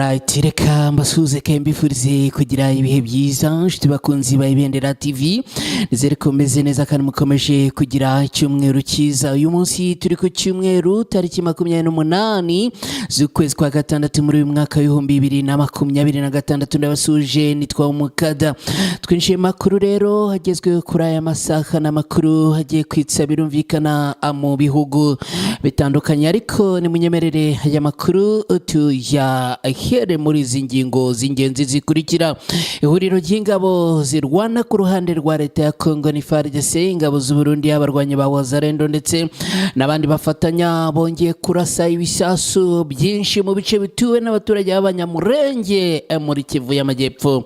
Alright, reka mbasuhuze mbifurize kugira ibihe byiza nshuti bakunzi ba Ibendera TV. Nizere ko meze neza kandi mukomeje kugira icyumweru cyiza. Uyu munsi turi ku cyumweru tariki 28 z'ukwezi kwa gatandatu muri uyu mwaka w'ibihumbi 2026. Ndabasuje nitwa Umukada. Twinjiye makuru rero hagezwe kuri aya masaha n'amakuru hagiye kwitsa birumvikana mu bihugu bitandukanye, ariko ni munyemerere aya makuru tuya here muri izi ngingo z'ingenzi zikurikira. Ihuriro ry'ingabo zirwana ku ruhande rwa leta ya Kongo ni FARDC, ingabo z'u Burundi, abarwanyi ba Wazalendo ndetse n'abandi bafatanya bongeye kurasa ibisasu byinshi mu bice bituwe n'abaturage b'abanyamurenge muri Kivu y'Amajyepfo.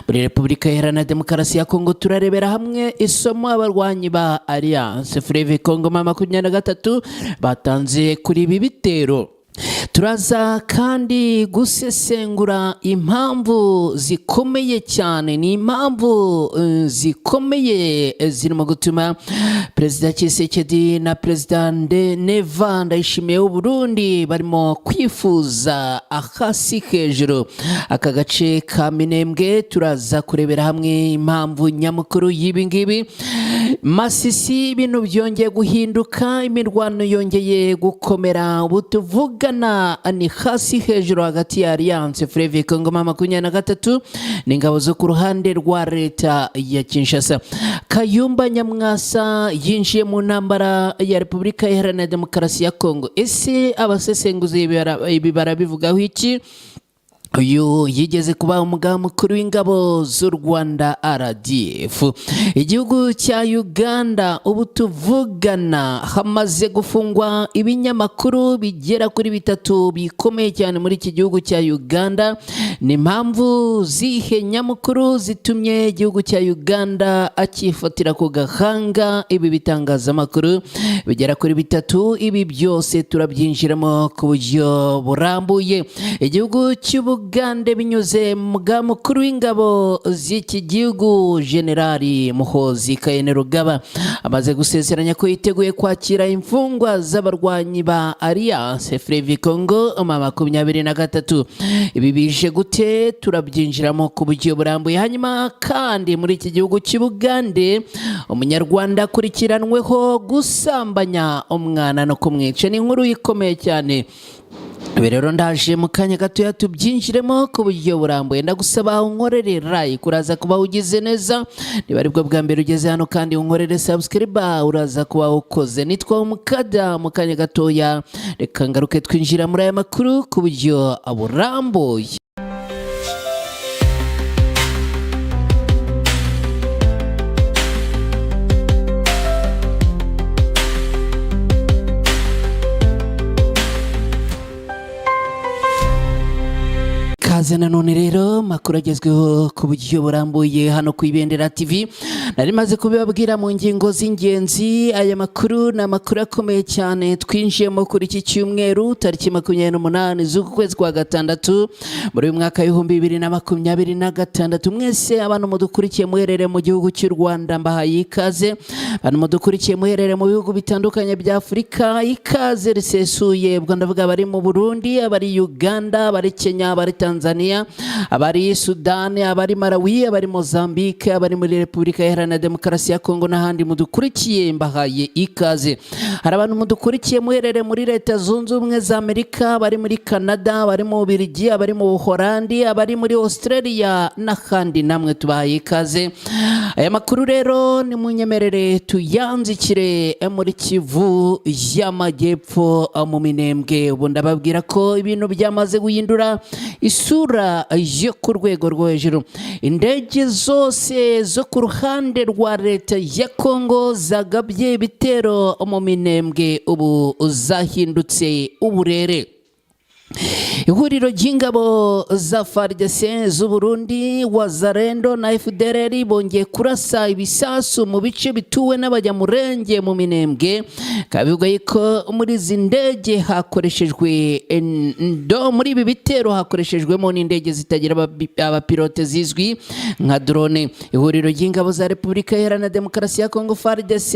Muri Repubulika Iharanira Demokarasi ya Kongo turarebera hamwe isomo abarwanyi ba Alliance Fleuve Congo 23 batanze kuri ibi bitero. Turaza kandi gusesengura impamvu zikomeye cyane, ni impamvu zikomeye zirimo gutuma Perezida Tshisekedi na Perezida Neva Ndayishimiye w'u Burundi barimo kwifuza akasi hejuru aka gace ka Minembwe. Turaza kurebera hamwe impamvu nyamukuru y'ibi ngibi. Masisi ibintu byongeye guhinduka, imirwano yongeye gukomera, butuvugana ni hasi hejuru hagati ya Alliance Fleuve Congo 23 n'ingabo zo ku ruhande rwa leta ya Kinshasa. Kayumba Nyamwasa yinjiye mu ntambara ya Repubulika Iharanira Demokarasi ya Kongo. Ese abasesenguzi ibi barabivugaho iki? Uyu yigeze kuba umugaba mukuru w'ingabo z'u Rwanda RDF. Igihugu cya Uganda ubu tuvugana hamaze gufungwa ibinyamakuru bigera kuri 3 bikomeye cyane muri iki gihugu cya Uganda. Ni impamvu zihe nyamukuru zitumye igihugu cya Uganda akifatira ku gahanga ibi bitangazamakuru bigera kuri 3? Ibi byose turabyinjiramo ku buryo burambuye. Igihugu Uganda binyuze mugaba mukuru w'ingabo z'iki gihugu Generali Muhozi Kainerugaba amaze gusezeranya ko yiteguye kwakira imfungwa z'abarwanyi ba Alliance Fleuve Congo 23. Ibi bije gute? Turabyinjiramo ku buryo burambuye. Hanyuma kandi muri iki gihugu cy'Ubugande umunyarwanda akurikiranweho gusambanya umwana no kumwica. Ni inkuru ikomeye cyane. Rero ndaje mu kanya gato tubyinjiremo ku buryo burambuye. Ndagusaba unkorere like, uraza kuba ugize neza. Niba ari bwo bwa mbere ugeze hano kandi unkorere subscribe, uraza kuba ukoze. Nitwa Umukada. Mu kanya gato reka ngaruke twinjira muri aya makuru ku buryo burambuye. Kaze nanone rero makuru agezweho ku buryo burambuye hano ku Ibendera TV. Nari maze kubibabwira mu ngingo z'ingenzi. Aya makuru na makuru akomeye cyane twinjiyemo kuri iki cyumweru tariki 28 z'ukwezi kwa gatandatu muri uyu mwaka w'ibihumbi 2026. Mwese abantu mudukurikiye muherere mu gihugu cy'u Rwanda mbahaye ikaze. Abantu mudukurikiye muherere mu bihugu bitandukanye bya Afurika, ikaze risesuye. Ubwo ndavuga bari mu Burundi, abari Uganda, abari Kenya, abari Tanzania, abari Sudan, abari Malawi, abari Mozambique, abari muri Repubulika Iharanira Demokarasi ya Kongo n'ahandi mudukurikiye mbahaye ikaze. Hari abantu mudukurikiye muherere muri Leta Zunze Ubumwe za Amerika, abari muri Canada, abari mu Bubiligi, abari mu Buholandi, abari muri Australia n'ahandi, namwe tubahaye ikaze. Aya makuru rero ni munyemerere tuyanzikire muri Kivu y'Amajyepfo mu Minembwe. Ubu ndababwira ko ibintu byamaze guhindura isura yo ku rwego rwo hejuru. Indege zose zo ku ruhande rwa leta ya Kongo zagabye ibitero mu Minembwe ubu zahindutse uburere. Ihuriro ry'ingabo za FARDC z'u Burundi, Wazalendo na FDLR bongeye kurasa ibisasu mu bice bituwe n'abanyamurenge mu Minembwe. Kabivuga ko muri izi ndege hakoreshejwe muri ibi bitero hakoreshejwemo n'indege zitagira abapilote zizwi nka drone. Ihuriro ry'ingabo za Repubulika Iharanira Demokarasi ya Kongo FARDC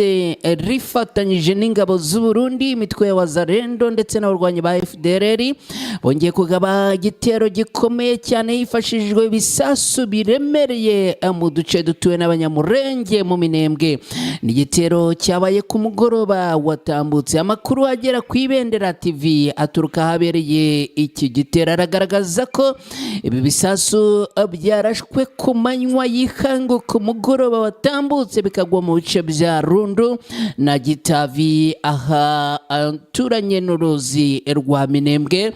rifatanyije n'ingabo z'u Burundi, imitwe ya Wazalendo ndetse n'abarwanyi ba FDLR bongeye kugaba igitero gikomeye cyane hifashishijwe ibisasu biremereye mu duce dutuwe n'abanyamurenge mu Minembwe. Ni igitero cyabaye ku mugoroba watambutse. Amakuru agera ku Ibendera TV aturuka habereye iki gitero aragaragaza ko ibi bisasu byarashwe ku manywa y'ihangu ku mugoroba watambutse bikagwa mu bice bya Rundu na Gitavi aha aturanye n'uruzi rwa Minembwe,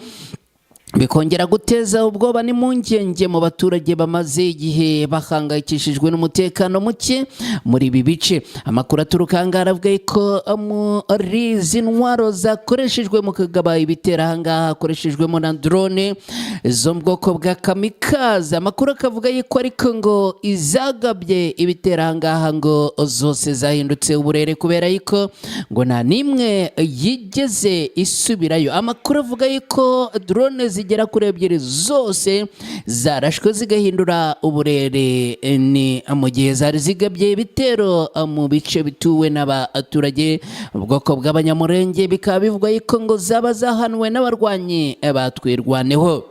bikongera guteza ubwoba n'impungenge mu baturage bamaze igihe bahangayikishijwe n'umutekano muke muri ibi bice. Amakuru aturuka ahangaha avuga ko muri izi ntwaro zakoreshejwe mu kugaba ibitero ahangaha hakoreshejwemo na drone zo mu bwoko bwa kamikaze. Amakuru akavuga ko ariko ngo izagabye ibitero ahangaha ngo zose zahindutse uburere kubera ko ngo nta n'imwe yigeze isubirayo. Amakuru avuga ko drone zigera kuri ebyiri zose zarashwe zigahindura uburere ni mu gihe zari zigabye ibitero mu bice bituwe n'abaturage ubwoko bw'abanyamurenge. Bikaba bivugwa ko ngo zaba zahanwe n'abarwanyi batwirwaneho.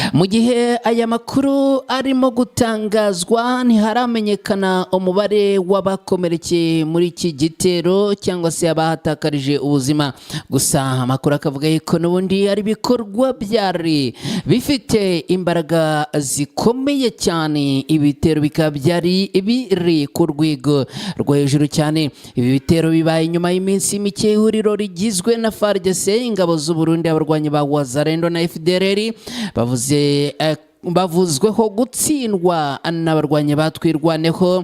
Mu gihe aya makuru arimo gutangazwa ntiharamenyekana umubare w'abakomerekeye muri iki gitero cyangwa se abahatakarije ubuzima. Gusa amakuru akavuga ko n'ubundi ari ibikorwa byari bifite imbaraga zikomeye cyane. Ibitero bikaba byari biri ku rwego rwo hejuru cyane. Ibi bitero bibaye nyuma y'iminsi mike ihuriro rigizwe na FARDC, ingabo z'u Burundi, abarwanyi ba Wazalendo na FDLR bavuzweho gutsindwa n'abarwanyi batwirwaneho,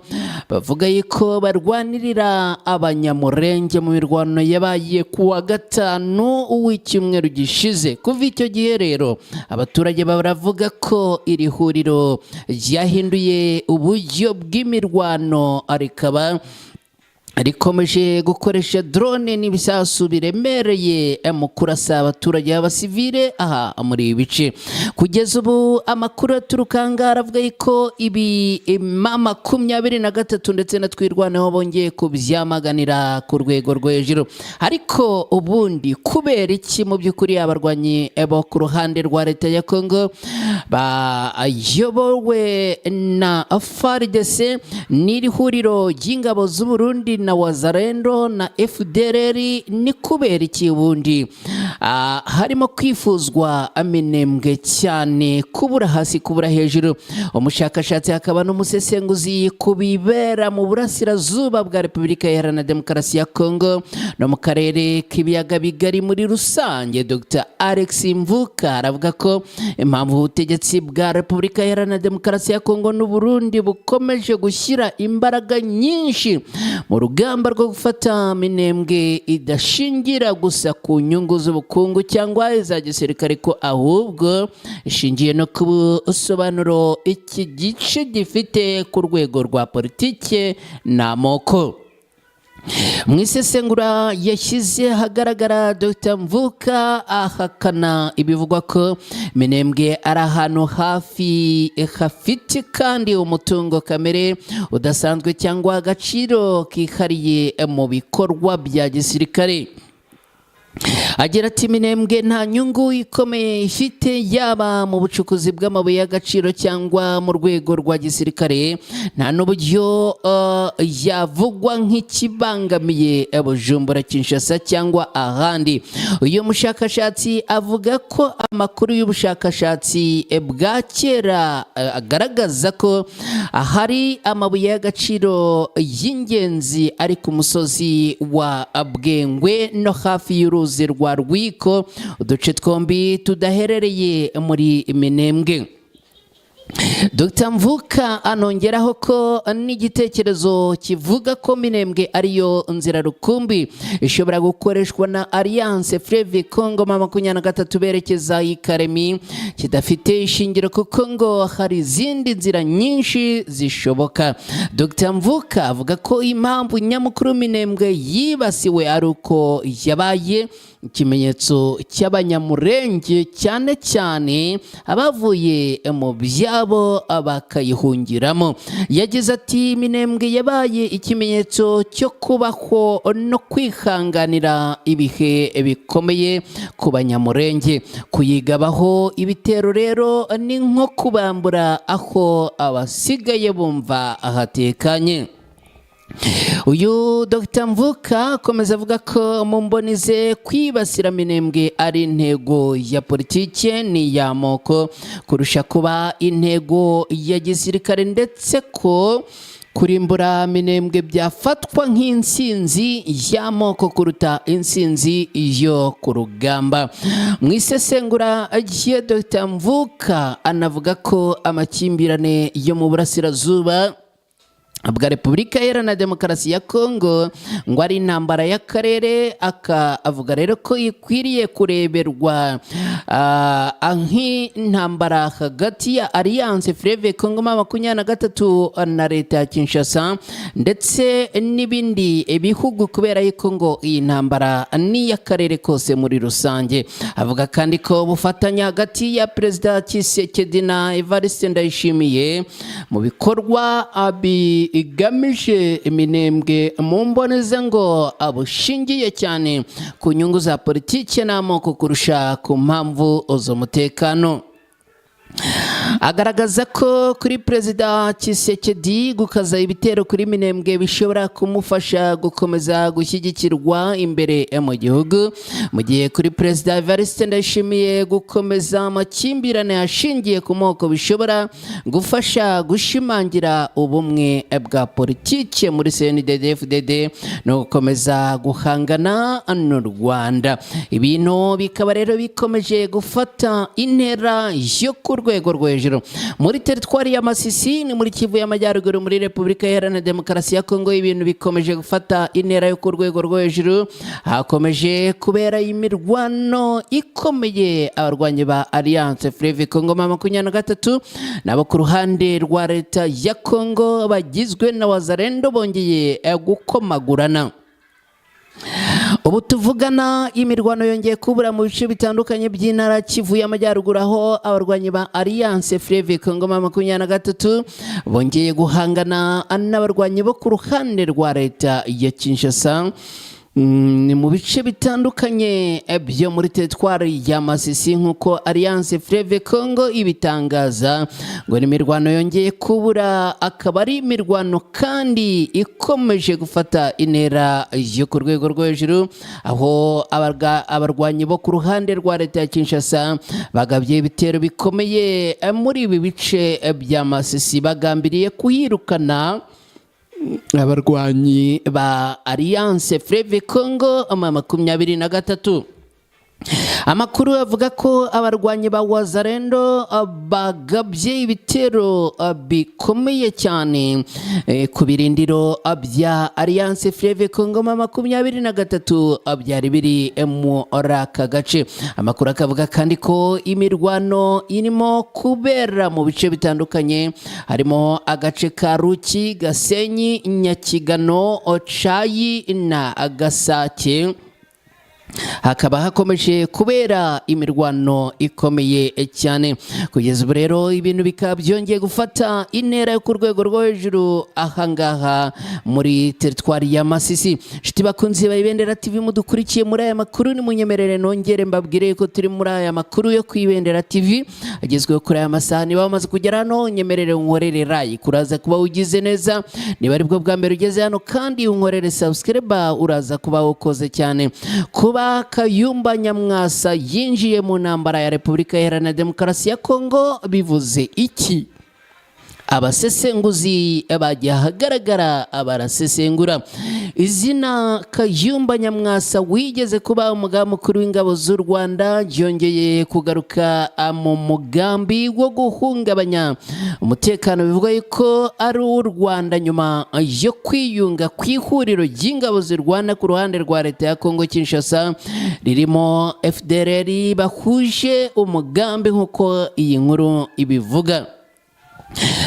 bavuga ko barwanirira abanyamurenge mu mirwano yabaye ku wa gatanu w'icyumweru gishize. Kuva icyo gihe rero abaturage baravuga ko iri huriro ryahinduye uburyo bw'imirwano rikaba rikomeje gukoresha drone n'ibisasu biremereye mu kurasa abaturage b'abasivile aha muri ibi bice. Kugeza ubu amakuru aturuka ahangaha aravuga ko ibi M23 ndetse na twirwaneho bongeye kubyamaganira ku rwego rwo hejuru. Ariko ubundi kubera iki mu by'ukuri abarwanyi bo ku ruhande rwa leta ya Kongo bayobowe na FARDC n'iri huriro ry'ingabo z'u Burundi na Wazalendo na FDLR, ni kubera iki ubundi harimo kwifuzwa Minembwe cyane, kubura hasi kubura hejuru? Umushakashatsi akaba n'umusesenguzi ku bibera mu burasirazuba bwa Repubulika Iharanira Demokarasi ya Kongo no mu karere k'ibiyaga bigari muri rusange, Dr. Alex Mvuka aravuga ko impamvu ubutegetsi bwa Repubulika Iharanira Demokarasi ya Kongo n'u Burundi bukomeje gushyira imbaraga nyinshi mu rugamba rwo gufata Minembwe idashingira gusa ku nyungu z'ubukungu cyangwa iza gisirikare, ko ahubwo ishingiye no ku busobanuro iki gice gifite ku rwego rwa politike n'amoko. Mu isesengura yashyize hagaragara, Dr. Mvuka ahakana ibivugwa ko Minembwe ari ahantu hafite kandi umutungo kamere udasanzwe cyangwa agaciro kihariye mu bikorwa bya gisirikare. Agira ati Minembwe nta nyungu ikomeye ifite yaba mu bucukuzi bw'amabuye y'agaciro cyangwa mu rwego rwa gisirikare, nta n'uburyo yavugwa nk'ikibangamiye Bujumbura, Kinshasa cyangwa ahandi. Uyu mushakashatsi avuga ko amakuru y'ubushakashatsi bwa kera agaragaza ko hari amabuye y'agaciro y'ingenzi ari ku musozi wa Bwengwe no hafi y'uruzi rwa Rwiko, uduce twombi tudaherereye muri Minembwe. Dr. Mvuka anongeraho ko n'igitekerezo kivuga ko Minembwe ariyo nzira rukumbi ishobora gukoreshwa na Alliance Fleuve Congo 23 berekeza i Karemi kidafite ishingiro, kuko ngo hari izindi nzira nyinshi zishoboka. Dr. Mvuka avuga ko impamvu nyamukuru Minembwe yibasiwe ari uko yabaye ikimenyetso cy'abanyamurenge cyane cyane abavuye mu bya zabo bakayihungiramo. Yagize ati Minembwe yabaye ikimenyetso cyo kubaho no kwihanganira ibihe bikomeye ku Banyamurenge. Kuyigabaho ibitero rero ni nko kubambura aho abasigaye bumva ahatekanye. Uyu Dr Mvuka akomeza avuga ko mu mboni ze kwibasira Minembwe ari intego ya politike ni y'amoko kurusha kuba intego ya gisirikare, ndetse ko kurimbura Minembwe byafatwa nk'insinzi y'amoko kuruta insinzi yo ku rugamba. Mu isesengura rye Dr Mvuka anavuga ko amakimbirane yo mu burasirazuba bwa Repubulika Iharanira Demokarasi ya Kongo ngo ari intambara y'akarere, akavuga rero ko ikwiriye kureberwa nk'intambara hagati ya Alliance Fleuve Congo M23 na leta ya Kinshasa ndetse n'ibindi bihugu, kubera yuko ngo iyi ntambara ni y'akarere kose muri rusange. Avuga kandi ko ubufatanye hagati ya Perezida Tshisekedi na Evariste Ndayishimiye mu bikorwa igamije Minembwe mu mboni ze ngo abushingiye cyane ku nyungu za politiki n'amoko kurusha ku mpamvu z'umutekano. Agaragaza ko kuri Perezida Tshisekedi gukaza ibitero kuri Minembwe bishobora kumufasha gukomeza gushyigikirwa imbere mu gihugu, mu gihe kuri Perezida Evariste Ndayishimiye gukomeza amakimbirane ashingiye ku moko bishobora gufasha gushimangira ubumwe bwa politiki muri CNDD-FDD no gukomeza guhangana n'u Rwanda. Ibintu bikaba rero bikomeje gufata intera yo ku rwego rwo hejuru. Muri teritwari ya Masisi ni muri Kivu y'Amajyaruguru muri Repubulika Iharanira Demokarasi ya Kongo, ibintu bikomeje gufata intera yo ku rwego rwo hejuru. Hakomeje kubera imirwano ikomeye, abarwanyi ba Alliance Fleuve Congo M23 nabo ku ruhande rwa leta ya Kongo bagizwe na Wazalendo bongeye gukomagurana. Ubu tuvugana imirwano yongeye kubura mu bice bitandukanye by'intara Kivu y'Amajyaruguru, aho abarwanyi ba Alliance Fleuve Congo M23 bongeye guhangana n'abarwanyi bo ku ruhande rwa leta ya Kinshasa mu bice bitandukanye byo muri teritwari ya Masisi. Nk'uko Alliance Fleuve Congo ibitangaza ngo imirwano yongeye kubura, akaba ari imirwano kandi ikomeje gufata intera yo ku rwego rwo hejuru, aho abarwanyi bo ku ruhande rwa leta ya Kinshasa bagabye ibitero bikomeye muri ibi bice bya Masisi, bagambiriye kuhirukana abarwanyi ba Alliance Fleuve Congo M23. Amakuru avuga ko abarwanyi ba Wazalendo bagabye ibitero bikomeye cyane ku birindiro bya Alliance Fleuve Congo M23 byari biri muri aka gace. Amakuru akavuga kandi ko imirwano irimo kubera mu bice bitandukanye, harimo agace ka Ruki, Gasenyi, Nyakigano, Ocayi na Gasake. Hakaba hakomeje kubera imirwano ikomeye cyane. Kugeza ubu rero ibintu bikaba byongeye gufata intera yo ku rwego rwo hejuru ahangaha muri teritwari ya Masisi. Nshuti bakunzi ba Ibendera TV mudukurikiye muri aya makuru, ni munyemerere nongere mbabwire ko turi muri aya makuru yo ku Ibendera TV agezweho kuri aya masaha. Niba wamaze kugera hano nyemerere unkorere like, uraza kuba ugize neza. Niba ari bwo bwa mbere ugeze hano kandi unkorere subscribe, uraza kuba ukoze cyane. Kuba Kayumba Nyamwasa yinjiye mu ntambara ya Repubulika Iharanira Demokarasi ya Kongo bivuze iki? Abasesenguzi bajya ahagaragara barasesengura. Izina Kayumba Nyamwasa wigeze kuba umugaba mukuru w'ingabo z'u Rwanda yongeye kugaruka mu mugambi wo guhungabanya umutekano, bivuga yuko ari u Rwanda nyuma yo kwiyunga ku ihuriro ry'ingabo z'u Rwanda ku ruhande rwa leta ya Kongo Kinshasa ririmo FDLR bahuje umugambi nk'uko iyi nkuru ibivuga.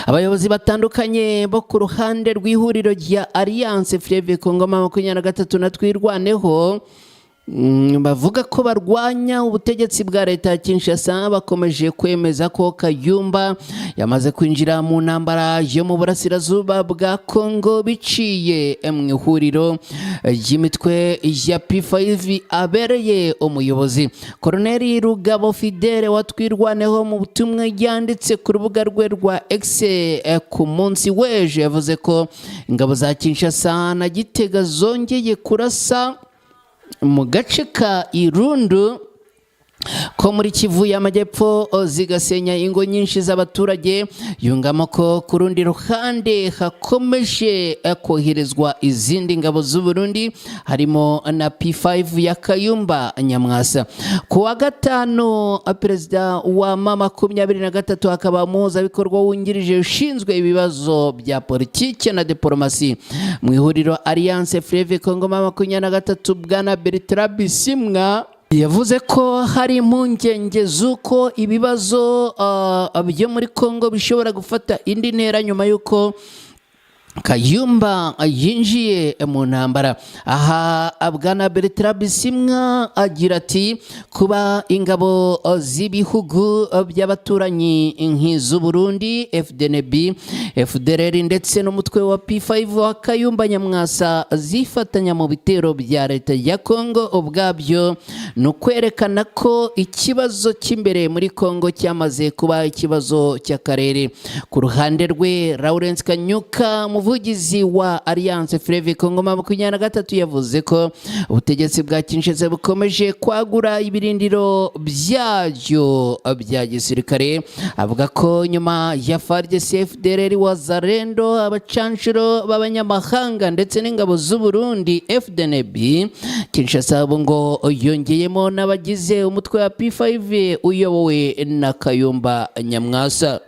Abayobozi batandukanye bo ku ruhande rw'ihuriro rya Alliance Fleuve Congo M23 na Twirwaneho bavuga ko barwanya ubutegetsi bwa leta ya Kinshasa bakomeje kwemeza ko Kayumba yamaze kwinjira mu ntambara yo mu burasirazuba bwa Kongo biciye mu ihuriro ry'imitwe ya P5 abereye umuyobozi. Colonel Rugabo Fidele watwirwaneho mu butumwa yanditse ku rubuga rwe rwa X ku munsi w'ejo yavuze ko ingabo za Kinshasa na Gitega zongeye kurasa mu gace ka Irundu ko muri Kivu y'Amajyepfo zigasenya ingo nyinshi z'abaturage. Yungamo ko ku rundi ruhande hakomeje koherezwa izindi ngabo z'u Burundi harimo na P5 ya Kayumba Nyamwasa. Ku wa gatanu perezida wa M23 akaba umuhuzabikorwa wungirije ushinzwe ibibazo bya politiki na diplomasi mu ihuriro Alliance Fleuve Congo M23 bwana Bertrand Bisimwa yavuze ko hari impungenge z'uko ibibazo byo muri Kongo bishobora gufata indi ntera nyuma y'uko Kayumba yinjiye mu ntambara. Aha bwana Bertrand Bisimwa agira ati kuba ingabo z'ibihugu by'abaturanyi nk'iz'u Burundi FDNB, FDLR ndetse n'umutwe wa P5 wa Kayumba Nyamwasa zifatanya mu bitero bya leta ya Kongo ubwabyo ni ukwerekana ko ikibazo cy'imbere muri Kongo cyamaze kuba ikibazo cy'akarere. Ku ruhande rwe Lawrence Kanyuka umuvugizi wa Alliance Fleuve Congo M23 yavuze ko ubutegetsi bwa Kinshasa bukomeje kwagura ibirindiro byaryo bya gisirikare. Avuga ko nyuma ya FARDC, FDLR, Wazalendo, abacanshuro b'abanyamahanga ndetse n'ingabo z'u Burundi FDNB, Kinshasa ngo yongeyemo n'abagize umutwe wa P5 uyobowe na Kayumba Nyamwasa.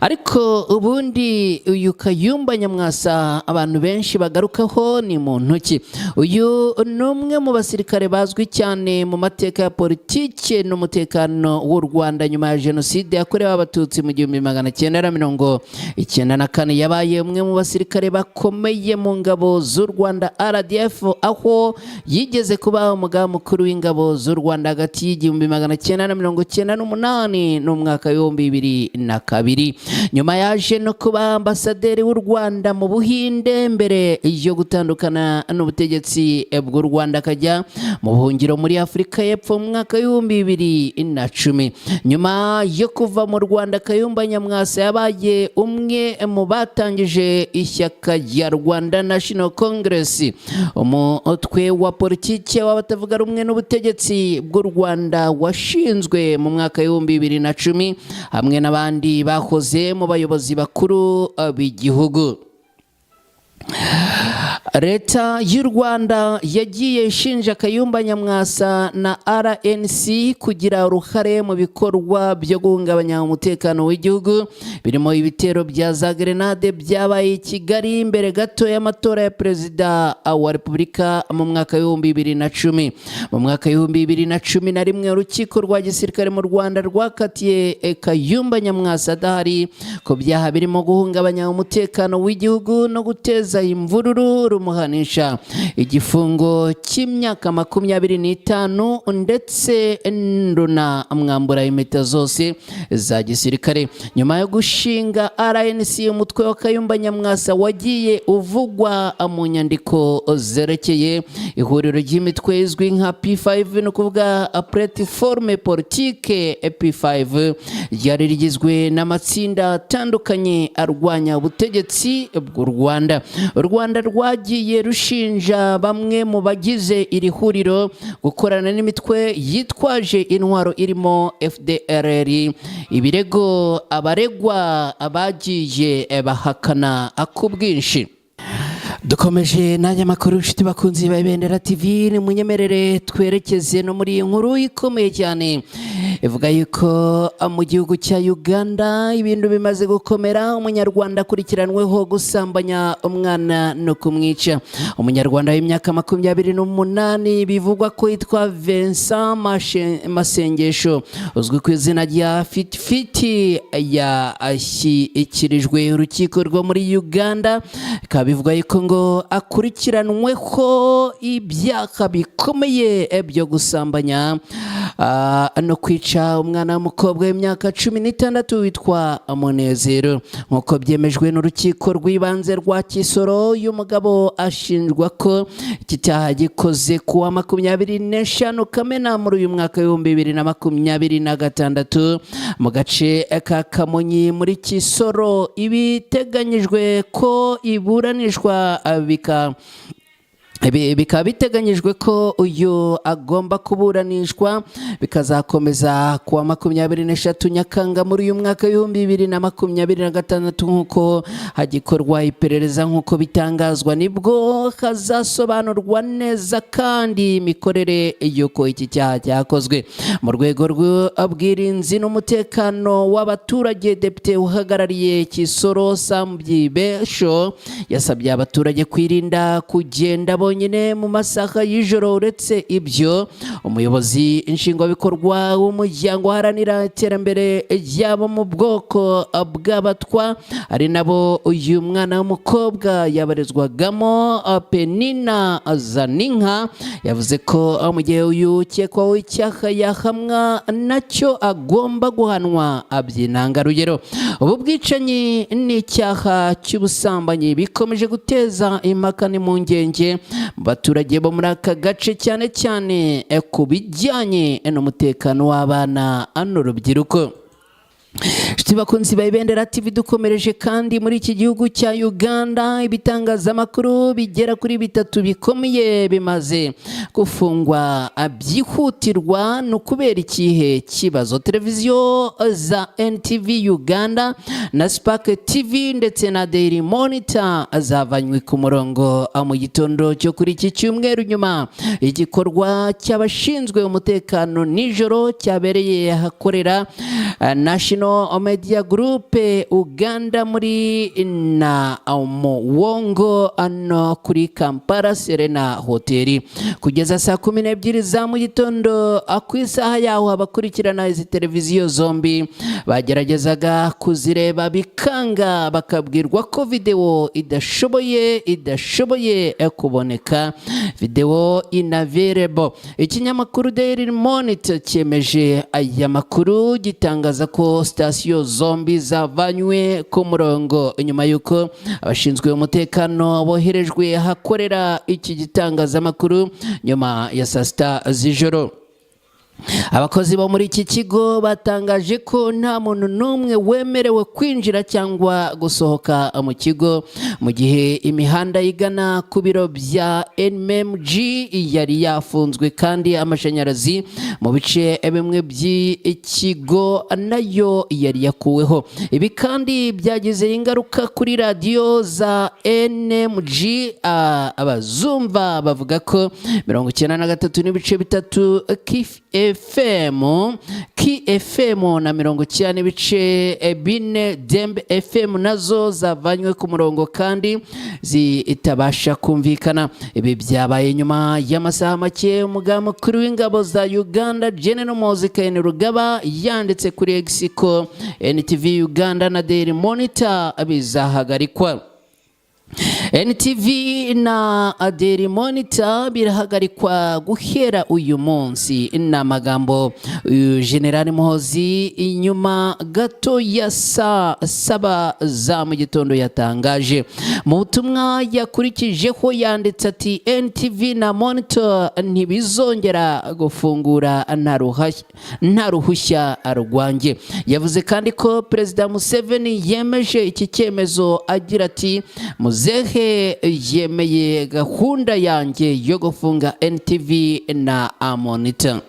Ariko ubundi uyu Kayumba Nyamwasa abantu benshi bagarukaho ni mu ntoki. Uyu ni umwe mu basirikare bazwi cyane mu mateka ya politiki n'umutekano w'u Rwanda nyuma ya jenoside yakorewe abatutsi mu 1994. Yabaye umwe mu basirikare bakomeye mu ngabo z'u Rwanda RDF, aho yigeze kuba umugaba mukuru w'ingabo z'u Rwanda hagati y'1998 n'umwaka w'2002. Nyuma yaje no kuba ambasaderi w'u Rwanda mu Buhinde mbere yo gutandukana n'ubutegetsi bw'u Rwanda akajya mu buhungiro muri Afurika y'Epfo mu mwaka w'2010. Nyuma yo kuva mu Rwanda, Kayumba Nyamwasa yabaye umwe mu batangije ishyaka rya Rwanda National Congress, umutwe wa politiki w'abatavuga rumwe n'ubutegetsi bw'u Rwanda washinzwe mu mwaka w'2010 hamwe n'abandi bahoze mu bayobozi bakuru b'igihugu. Leta y'u Rwanda yagiye ishinja Kayumba Nyamwasa na RNC kugira uruhare mu bikorwa byo guhungabanya umutekano w'igihugu birimo ibitero bya za grenade byabaye i Kigali mbere gato y'amatora ya perezida wa Repubulika mu mwaka w'2010. Mu mwaka w'2011 urukiko rwa gisirikare mu Rwanda rwakatiye Kayumba Nyamwasa adahari ku byaha birimo guhungabanya umutekano w'igihugu no guteza imvururu rumuhanisha igifungo cy'imyaka 25 ndetse runamwambura impeta zose za gisirikare. Nyuma yo gushinga RNC, umutwe wa Kayumba Nyamwasa wagiye uvugwa mu nyandiko zerekeye ihuriro ry'imitwe izwi nka P5 no kuvuga Plateforme Politique P5 ryari rigizwe n'amatsinda atandukanye arwanya ubutegetsi bw'u Rwanda. U Rwanda rwagiye rushinja bamwe mu bagize iri huriro gukorana n'imitwe yitwaje intwaro irimo FDLR. Ibirego abaregwa abagiye bahakana ku bwinshi. Dukomeje n'aya makuru nshuti bakunzi ba Ibendera TV, ni munyemerere twerekeze no muri inkuru ikomeye cyane ivuga yuko mu gihugu cya Uganda ibintu bimaze gukomera. Umunyarwanda akurikiranweho gusambanya umwana no kumwica. Umunyarwanda w'imyaka 28 bivugwa ko yitwa Vincent Masengesho uzwi ku izina rya Fiti yashyikirijwe urukiko rwo muri Uganda. Bikaba bivuga yuko ngo akurikiranweho ibyaha bikomeye byo gusambanya no kwica umwana w'umukobwa w'imyaka 16 witwa Munezero. Nk'uko byemejwe n'urukiko rw'ibanze rwa Kisoro, uyu mugabo ashinjwa ko iki cyaha gikoze kuwa 25 Kamena muri uyu mwaka w'2026 mu gace ka Kamonyi muri Kisoro. Ibiteganyijwe ko iburanishwa bikaba biteganyijwe ko uyu agomba kuburanishwa bikazakomeza kuwa 23 Nyakanga muri uyu mwaka w'2026 nk'uko hagikorwa iperereza nk'uko bitangazwa. Nibwo hazasobanurwa neza kandi imikorere y'uko iki cyaha cyakozwe. Mu rwego rw'ubwirinzi n'umutekano w'abaturage, Depite uhagarariye Kisoro Sambyibesho yasabye abaturage kwirinda kugenda nyine mu masaha y'ijoro. Uretse ibyo, umuyobozi nshingwabikorwa w'umuryango uharanira iterambere ryabo mu bwoko bw'abatwa ari nabo uyu mwana w'umukobwa yabarizwagamo, Penina Zaninka, yavuze ko mu gihe uyu ukekwaho icyaha yahamwa nacyo agomba guhanwa by'intangarugero. Ubu bwicanyi n'icyaha cy'ubusambanyi bikomeje guteza impaka n'impungenge mu baturage bo muri aka gace, cyane cyane ku bijyanye n'umutekano w'abana n'urubyiruko. Bakunzi ba Ibendera TV, dukomereje kandi muri iki gihugu cya Uganda ibitangazamakuru bigera kuri 3 bikomeye bimaze gufungwa byihutirwa. No kubera ikihe kibazo? Televiziyo za NTV Uganda na Spark TV ndetse na Daily Monitor zavanywe ku murongo mu gitondo cyo kuri iki cyumweru nyuma igikorwa cy'abashinzwe umutekano nijoro cyabereye hakorera National Media Group Uganda muri na Muwongo ano kuri Kampala Serena Hotel. Kugeza saa 12 za mu gitondo ku isaha yaho abakurikirana izi televiziyo zombi bageragezaga kuzireba bikanga, bakabwirwa ko video idashoboye kuboneka. Video inavailable. Ikinyamakuru Daily Monitor cyemeje aya makuru gitangaza ko sitasiyo zombi zavanywe ku murongo nyuma yuko abashinzwe umutekano boherejwe hakorera iki gitangazamakuru nyuma ya saa 6 z'ijoro. Abakozi bo muri iki kigo batangaje ko nta muntu n'umwe wemerewe kwinjira cyangwa gusohoka mu kigo, mu gihe imihanda igana ku biro bya NMG yari yafunzwe kandi amashanyarazi mu bice bimwe by'ikigo nayo yari yakuweho. Ibi kandi byagize ingaruka kuri radio za NMG. Abazumva bavuga ko 93.3 KFM na 90.4 Dembe FM nazo zavanywe ku murongo kandi zitabasha kumvikana. Ibi byabaye nyuma y'amasaha make umugaba mukuru w'ingabo za Uganda General Muhoozi Rugaba yanditse kuri X ko NTV Uganda na Daily Monitor bizahagarikwa. NTV na Daily Monitor birahagarikwa guhera uyu munsi. N'amagambo General Muhoozi inyuma gato ya saa 7 za mu gitondo yatangaje. Mu butumwa yakurikijeho yanditse ati NTV na Monitor ntibizongera gufungura nta ruhushya rwanjye. Yavuze kandi ko Perezida Museveni yemeje iki cyemezo agira ati muzehe yemeye gahunda yanjye yo gufunga NTV na Monitor.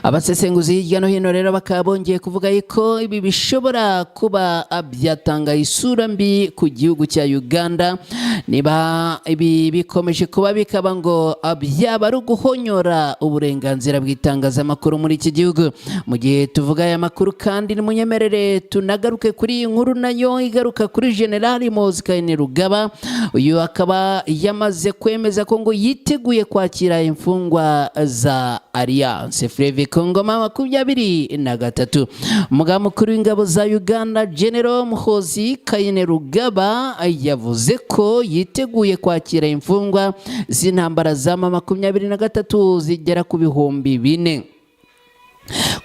abasesenguzi hirya no hino rero bakaba bongeye kuvuga yuko ibi bishobora kuba byatanga isura mbi ku gihugu cya Uganda niba ibi bikomeje kuba bikaba ngo byaba ari uguhonyora uburenganzira bw'itangazamakuru muri iki gihugu. Mu gihe tuvuga aya makuru kandi nimunyemerere tunagaruke kuri iyi nkuru nayo igaruka kuri General Muhoozi Kainerugaba. Uyu akaba yamaze kwemeza ko ngo yiteguye kwakira imfungwa za Alliance Fleuve Congo 23. Umugaba mukuru w'ingabo za Uganda General Muhoozi Kainerugaba yavuze ko yiteguye kwakira imfungwa z'intambara za 23 zigera ku bihumbi 4.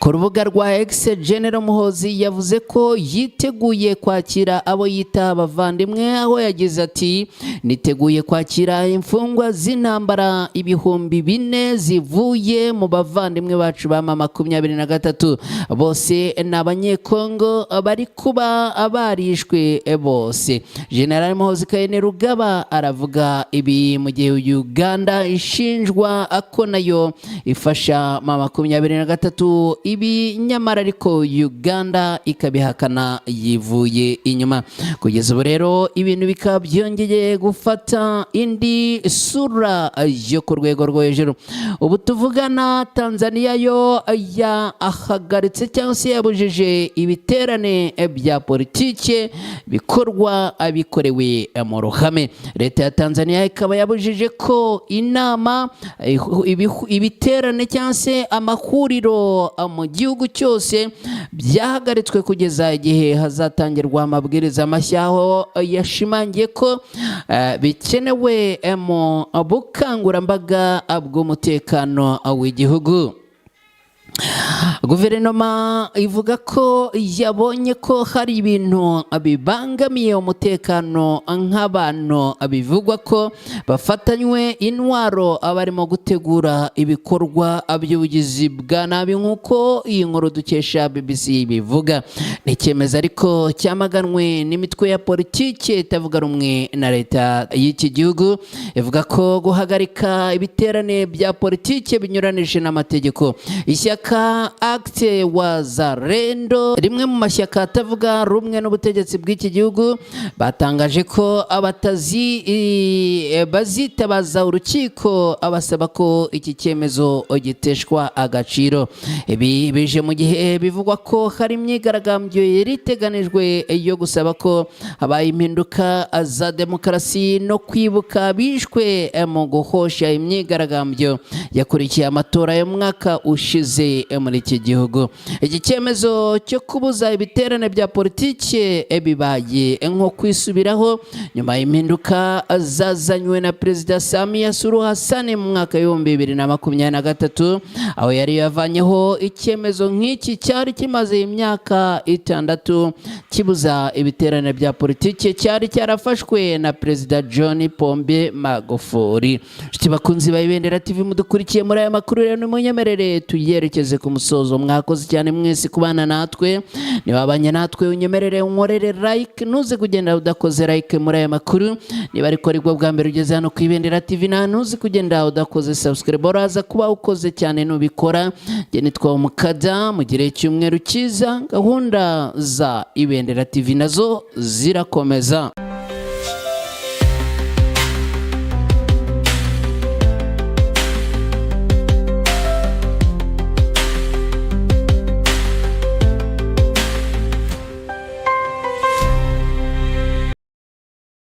Ku rubuga rwa X, General Muhoozi yavuze ko yiteguye kwakira abo yita abavandimwe, aho yagize ati niteguye kwakira imfungwa z'intambara ibihumbi 4 zivuye mu bavandimwe bacu ba 23 bose n'abanyekongo bari kuba abarishwe bose. General Muhoozi Kainerugaba aravuga ibi mu gihe Uganda ishinjwa ko nayo ifasha 23 ibi nyamara ariko Uganda ikabihakana yivuye inyuma. Kugeza ubu rero ibintu bikaba byongeye gufata indi sura yo ku rwego rwo hejuru. Ubu tuvugana Tanzania yo yahagaritse cyangwa se yabujije ibiterane bya politike bikorwa abikorewe mu ruhame. Leta ya Tanzania ikaba yabujije ko inama ibiterane cyangwa se amahuriro mu gihugu cyose byahagaritswe kugeza igihe hazatangirwa amabwiriza mashya, aho yashimangiye ko bikenewe mu bukangurambaga bw'umutekano w'igihugu. Guverinoma ivuga ko yabonye ko hari ibintu bibangamiye umutekano nk'abantu bivugwa ko bafatanywe intwaro abarimo gutegura ibikorwa by'ubugizi bwa nabi, nk'uko iyi nkuru dukesha BBC bivuga. Ni icyemezo ariko cyamaganwe n'imitwe ya politike itavuga rumwe na leta y'iki gihugu, ivuga ko guhagarika ibiterane bya politike binyuranije n'amategeko. Ishyaka Acte Wazalendo, rimwe mu mashyaka atavuga rumwe n'ubutegetsi bw'iki gihugu, batangaje ko bazitabaza urukiko abasaba ko iki cyemezo giteshwa agaciro. Ibi bije mu gihe bivugwa ko hari imyigaragambyo yari iteganijwe yo gusaba ko habaye impinduka za demokarasi no kwibuka bishwe mu guhosha imyigaragambyo yakurikiye amatora y'umwaka ushize muri iki gihugu. Iki cyemezo cyo kubuza ibiterane bya politike bibaye nko kwisubiraho nyuma y'impinduka zazanywe na Perezida Samia Suluhu Hassan mu mwaka wa 2023, aho yari yavanyeho icyemezo nk'iki cyari kimaze imyaka 6 kibuza ibiterane bya politike cyari cyarafashwe na Perezida John Pombe Magufuli. Nshuti bakunzi ba Ibendera TV mudukurikiye muri aya makuru rero nimunyemerere tuyerekeze ku musozo. Mwakoze cyane mwese kubana natwe, niba abanye natwe unyemerere unkorere like, ntuze kugenda udakoze like muri aya makuru. Niba ariko aribwo bwa mbere ugeze hano ku Ibendera TV na ntuze kugenda udakoze subscribe, uraza kuba ukoze cyane nubikora. Njye nitwa Umukada, mugire icyumweru cyiza. Gahunda za Ibendera TV nazo zirakomeza.